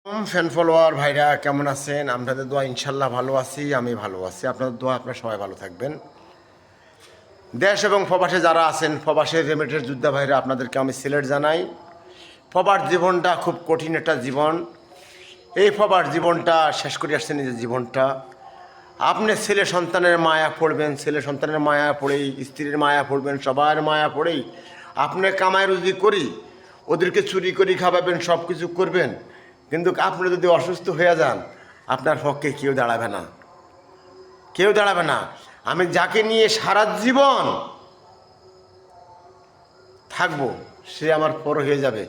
Fan follower ভাইরা কেমন আছেন? আপনাদের দোয়া ইনশাল্লাহ ভালো আছি, আমি ভালো আছি। আপনাদের দোয়া আপনারা সবাই ভালো থাকবেন। দেশ এবং প্রবাসে যারা আছেন, প্রবাসের রেমিটেন্স যোদ্ধা ভাইরা, আপনাদেরকে আমি সিলেট জানাই। প্রবাস জীবনটা খুব কঠিন একটা জীবন। এই প্রবাস জীবনটা শেষ করে আসছেন, নিজের জীবনটা। আপনি ছেলে সন্তানের মায়া পড়বেন, ছেলে সন্তানের মায়া পড়েই, স্ত্রীর মায়া পড়বেন, সবার মায়া পড়েই আপনি কামাই রুজি করি ওদেরকে চুরি করে খাওয়াবেন, সব কিছু করবেন। কিন্তু আপনি যদি অসুস্থ হয়ে যান, আপনার পক্ষে কেউ দাঁড়াবে না, কেউ দাঁড়াবে না। আমি যাকে নিয়ে সারা জীবন থাকবো সে আমার পর হয়ে যাবে।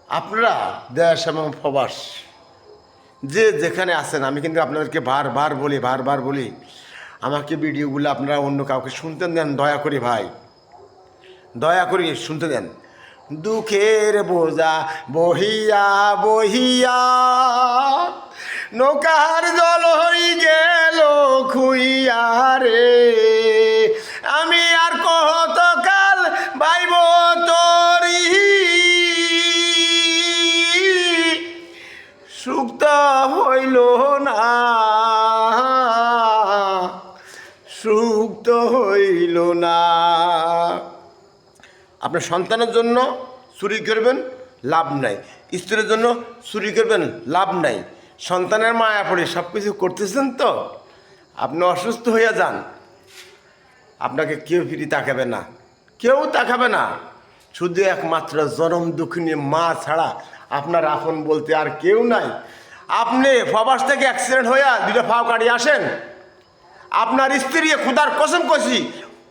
আপনারা দেশ এবং প্রবাস যে যেখানে আছেন, আমি কিন্তু আপনাদেরকে বারবার বলি আমাকে ভিডিওগুলো আপনারা অন্য কাউকে শুনতে দেন, দয়া করে ভাই, দয়া করে শুনতে দেন। দুঃখের বোঝা বহিয়া বহিয়া নৌকার জল হই গেল খুইয়া রে, আমি আর কতকাল বাইব তরি, সুক্ত হইল না, সুক্ত হইল না। আপনার সন্তানের জন্য চুরি করবেন, লাভ নাই। স্ত্রীর জন্য চুরি করবেন, লাভ নাই। সন্তানের মায়া পড়ে সব কিছু করতেছেন তো, আপনি অসুস্থ হয়ে যান, আপনাকে কেউ ফিরে তাকাবে না, কেউ তাকাবে না। শুধু একমাত্র জনম দুঃখিনী মা ছাড়া আপনার আপন বলতে আর কেউ নাই। আপনি প্রবাস থেকে অ্যাক্সিডেন্ট হইয়া দুটো ফাও কাটিয়ে আসেন, আপনার স্ত্রী খুদার কসম কষি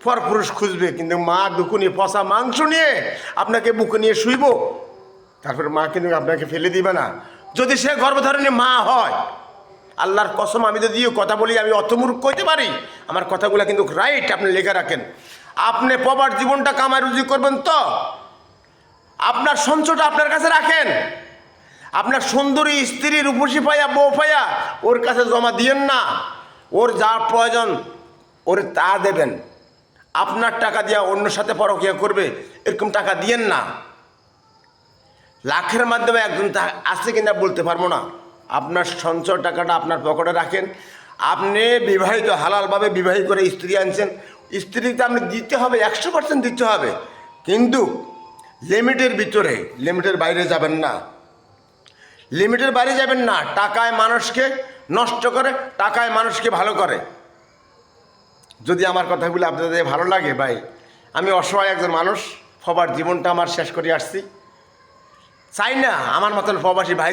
পরপুরুষ খুঁজবে, কিন্তু মা দুকুনি পচা মাংস নিয়ে আপনাকে বুকে নিয়ে শুইব, তারপরে মা কিন্তু আপনাকে ফেলে দিবে না। যদি সে গর্ভধারণী মা হয়, আল্লাহর কসম আমি যদি কথা বলি, আমি অতমূর্খ কইতে পারি, আমার কথাগুলো কিন্তু রাইট, আপনি লেখা রাখেন। আপনি প্রবাস জীবনটা কামাই রুজি করবেন তো আপনার সঞ্চয়টা আপনার কাছে রাখেন। আপনার সুন্দরী স্ত্রী রূপসী পাইয়া বউ পাইয়া ওর কাছে জমা দিয়েন না। ওর যা প্রয়োজন ওর তা দেবেন। আপনার টাকা দিয়া অন্য সাথে পরকিয়া করবে এরকম টাকা দিয়েন না। লাখের মাধ্যমে একজন আছে কিনা বলতে পারবো না। আপনার সঞ্চয় টাকাটা আপনার পকেটে রাখেন। আপনি বিবাহিত, হালালভাবে বিবাহিত করে স্ত্রী আনছেন, স্ত্রীকে আপনি দিতে হবে, 100% দিতে হবে, কিন্তু লিমিটের ভিতরে, লিমিটের বাইরে যাবেন না, লিমিটের বাইরে যাবেন না। টাকায় মানুষকে নষ্ট করে, টাকায় মানুষকে ভালো করে। যদি আমার কথাগুলো আপনাদের ভালো লাগে ভাই, আমি অসহায় একজন মানুষ, প্রবাস জীবনটা আমার শেষ করে আসছি, চাই না আমার মতন প্রবাসী ভাই